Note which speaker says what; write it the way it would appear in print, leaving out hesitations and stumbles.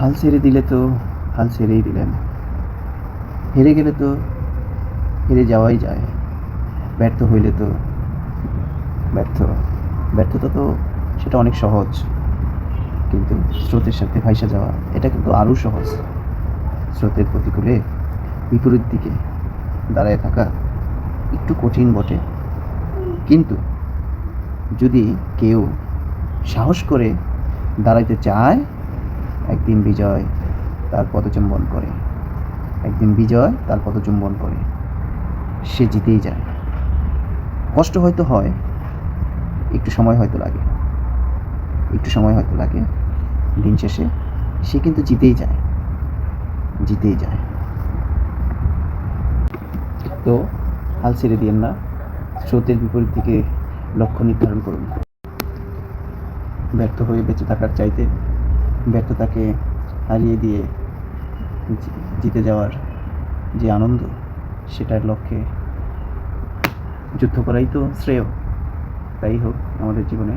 Speaker 1: হাল ছেড়ে দিলে তো হাল ছেড়েই দিলেন। হেরে গেলে তো হেরে যাওয়াই যায়। ব্যর্থ হইলে তো ব্যর্থ। ব্যর্থতা তো সেটা অনেক সহজ, কিন্তু স্রোতের সাথে ভাইসা যাওয়া এটা কিন্তু আরও সহজ। স্রোতের প্রতিকূলে বিপরীত দিকে দাঁড়ায় থাকা একটু কঠিন বটে, কিন্তু যদি কেউ সাহস করে দাঁড়াইতে চায়, একদিন বিজয় তার পদচুম্বন করে। একদিন বিজয় তার পদচুম্বন করে, সে জিতেই যায়। কষ্ট হয়তো হয়, একটু সময় হয়তো লাগে, একটু সময় হয়তো লাগে, দিন শেষে সে কিন্তু জিতেই যায়, জিতেই যায়। তো হাল ছেড়ে দিয়েন না, স্রোতের বিপরীত দিকে লক্ষ্য নির্ধারণ করুন। ব্যর্থ হয়ে বেঁচে থাকার চাইতে ব্যর্থতাকে হারিয়ে দিয়ে জিতে যাওয়ার যে আনন্দ, সেটার লক্ষ্যে যুদ্ধ করাই তো শ্রেয়। তাই হোক আমাদের জীবনে।